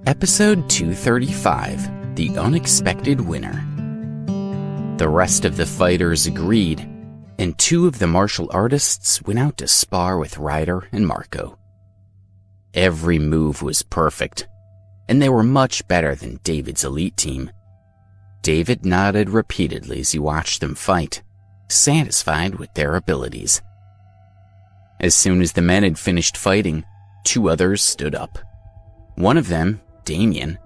Episode 235, The Unexpected Winner. The rest of the fighters agreed, and two of the martial artists went out to spar with Ryder and Marco. Every move was perfect, and they were much better than David's elite team. David nodded repeatedly as he watched them fight, satisfied with their abilities. As soon as the men had finished fighting, two others stood up. One of them, Damien,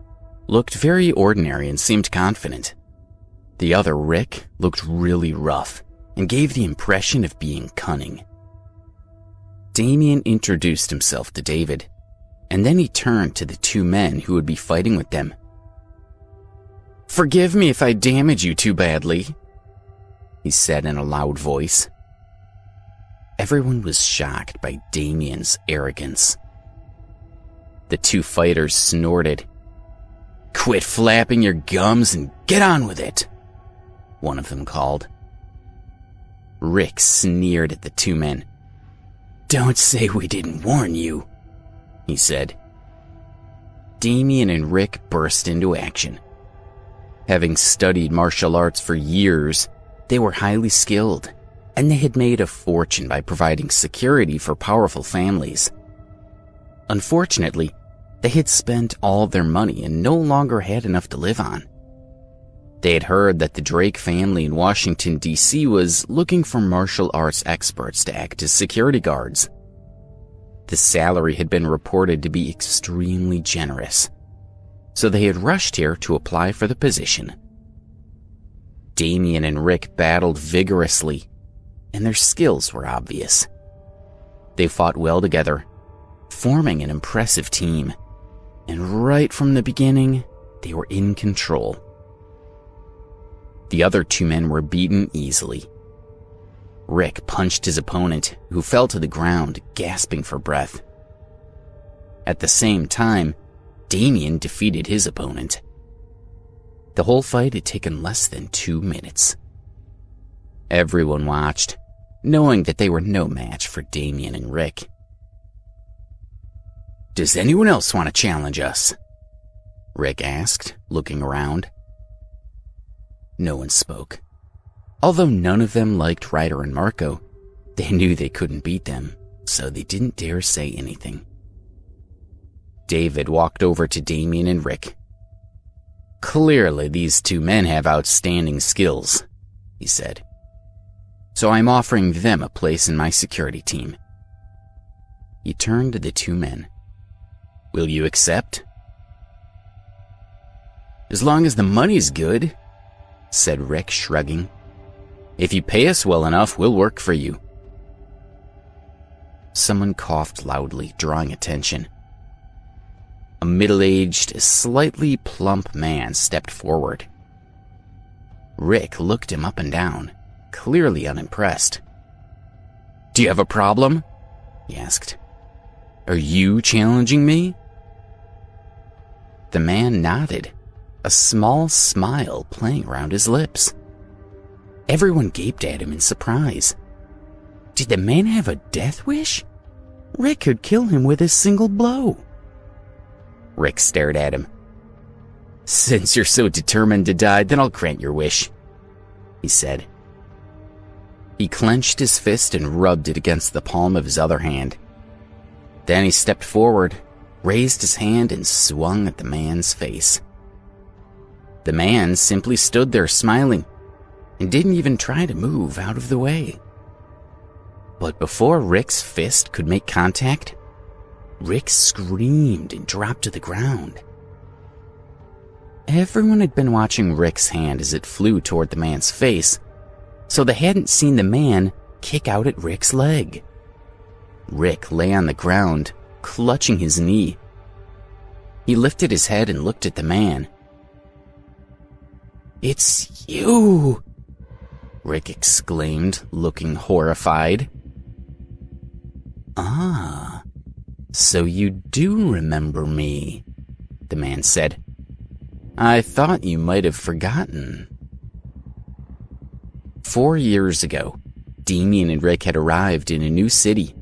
looked very ordinary and seemed confident. The other, Rick, looked really rough and gave the impression of being cunning. Damien introduced himself to David, and then he turned to the two men who would be fighting with them. "Forgive me if I damage you too badly," he said in a loud voice. Everyone was shocked by Damien's arrogance. The two fighters snorted. "Quit flapping your gums and get on with it," one of them called. Rick sneered at the two men. "Don't say we didn't warn you," he said. Damien and Rick burst into action. Having studied martial arts for years, they were highly skilled, and they had made a fortune by providing security for powerful families. Unfortunately, they had spent all their money and no longer had enough to live on. They had heard that the Drake family in Washington, D.C. was looking for martial arts experts to act as security guards. The salary had been reported to be extremely generous, so they had rushed here to apply for the position. Damien and Rick battled vigorously, and their skills were obvious. They fought well together, forming an impressive team, and right from the beginning, they were in control. The other two men were beaten easily. Rick punched his opponent, who fell to the ground, gasping for breath. At the same time, Damien defeated his opponent. The whole fight had taken less than 2 minutes. Everyone watched, knowing that they were no match for Damien and Rick. "Does anyone else want to challenge us?" Rick asked, looking around. No one spoke. Although none of them liked Ryder and Marco, they knew they couldn't beat them, so they didn't dare say anything. David walked over to Damien and Rick. "Clearly these two men have outstanding skills," he said. "So I'm offering them a place in my security team." He turned to the two men. "Will you accept?" "As long as the money's good," said Rick, shrugging. "If you pay us well enough, we'll work for you." Someone coughed loudly, drawing attention. A middle-aged, slightly plump man stepped forward. Rick looked him up and down, clearly unimpressed. "Do you have a problem?" he asked. "Are you challenging me?" The man nodded, a small smile playing around his lips. Everyone gaped at him in surprise. Did the man have a death wish? Rick could kill him with a single blow. Rick stared at him. "Since you're so determined to die, then I'll grant your wish," he said. He clenched his fist and rubbed it against the palm of his other hand. Then he stepped forward, raised his hand, and swung at the man's face. The man simply stood there smiling and didn't even try to move out of the way. But before Rick's fist could make contact, Rick screamed and dropped to the ground. Everyone had been watching Rick's hand as it flew toward the man's face, so they hadn't seen the man kick out at Rick's leg. Rick lay on the ground, clutching his knee. He lifted his head and looked at the man. "It's you!" Rick exclaimed, looking horrified. "Ah, so you do remember me," the man said. "I thought you might have forgotten." 4 years ago, Damien and Rick had arrived in a new city.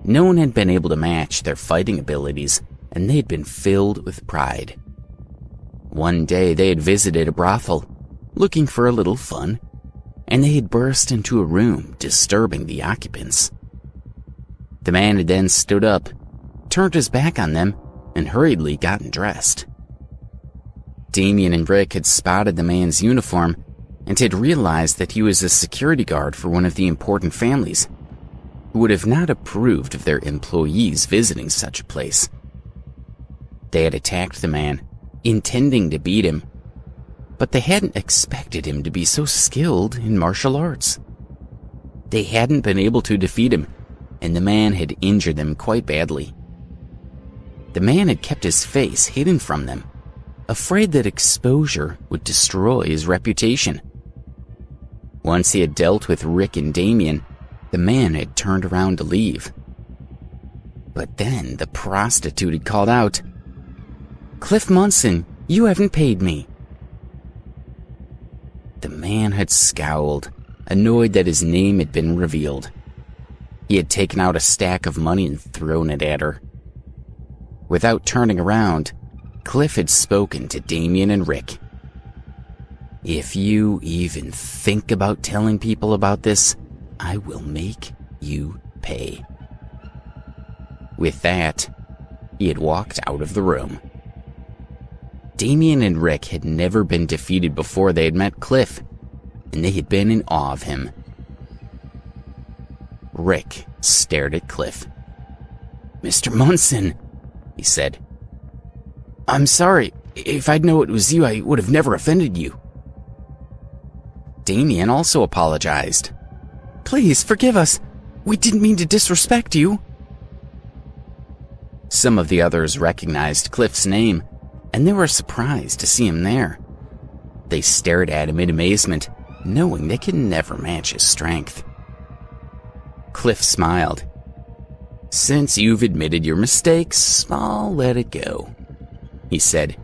No one had been able to match their fighting abilities, and they had been filled with pride. One day they had visited a brothel, looking for a little fun, and they had burst into a room, disturbing the occupants. The man had then stood up, turned his back on them, and hurriedly gotten dressed. Damien and Rick had spotted the man's uniform and had realized that he was a security guard for one of the important families, who would have not approved of their employees visiting such a place. They had attacked the man, intending to beat him, but they hadn't expected him to be so skilled in martial arts. They hadn't been able to defeat him, and the man had injured them quite badly. The man had kept his face hidden from them, afraid that exposure would destroy his reputation. Once he had dealt with Rick and Damien, the man had turned around to leave. But then the prostitute had called out, "Cliff Munson, you haven't paid me." The man had scowled, annoyed that his name had been revealed. He had taken out a stack of money and thrown it at her. Without turning around, Cliff had spoken to Damien and Rick. "If you even think about telling people about this, I will make you pay." With that, he had walked out of the room. Damien and Rick had never been defeated before they had met Cliff, and they had been in awe of him. Rick stared at Cliff. "Mr. Munson," he said. "I'm sorry. If I'd known it was you, I would have never offended you." Damien also apologized. "Please forgive us. We didn't mean to disrespect you." Some of the others recognized Cliff's name, and they were surprised to see him there. They stared at him in amazement, knowing they could never match his strength. Cliff smiled. "Since you've admitted your mistakes, I'll let it go," he said,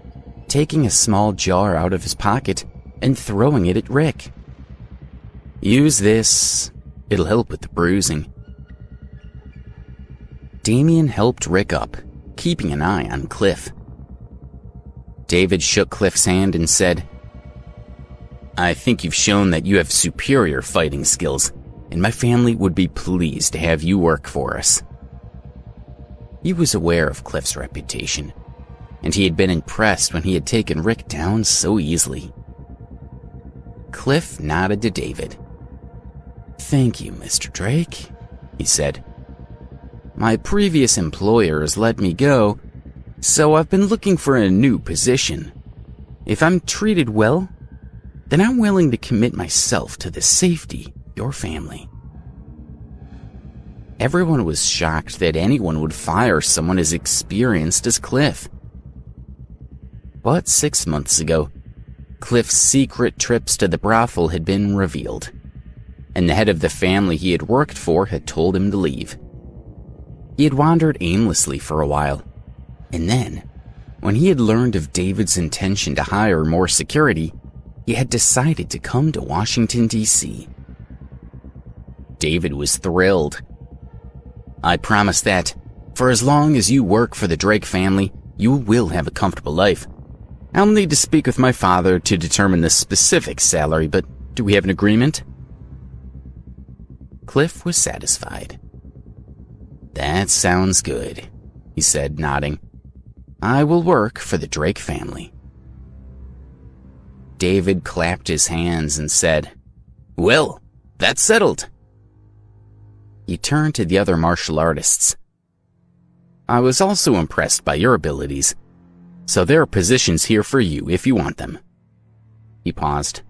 taking a small jar out of his pocket and throwing it at Rick. "Use this. It'll help with the bruising." Damien helped Rick up, keeping an eye on Cliff. David shook Cliff's hand and said, "I think you've shown that you have superior fighting skills, and my family would be pleased to have you work for us." He was aware of Cliff's reputation, and he had been impressed when he had taken Rick down so easily. Cliff nodded to David. "Thank you, Mr. Drake," he said. "My previous employer has let me go, so I've been looking for a new position. If I'm treated well, then I'm willing to commit myself to the safety of your family." Everyone was shocked that anyone would fire someone as experienced as Cliff. But 6 months ago, Cliff's secret trips to the brothel had been revealed, and the head of the family he had worked for had told him to leave. He had wandered aimlessly for a while, and then, when he had learned of David's intention to hire more security, he had decided to come to Washington, D.C. David was thrilled. "I promise that, for as long as you work for the Drake family, you will have a comfortable life. I'll need to speak with my father to determine the specific salary, but do we have an agreement?" Cliff was satisfied. "That sounds good," he said, nodding. "I will work for the Drake family." David clapped his hands and said, "Well, that's settled." He turned to the other martial artists. "I was also impressed by your abilities, so there are positions here for you if you want them." He paused.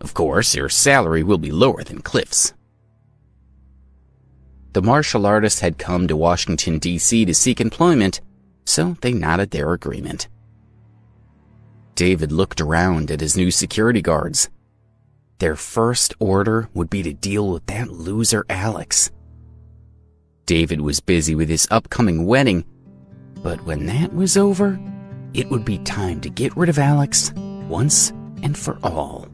"Of course, your salary will be lower than Cliff's." The martial artists had come to Washington, D.C. to seek employment, so they nodded their agreement. David looked around at his new security guards. Their first order would be to deal with that loser Alex. David was busy with his upcoming wedding, but when that was over, it would be time to get rid of Alex once and for all.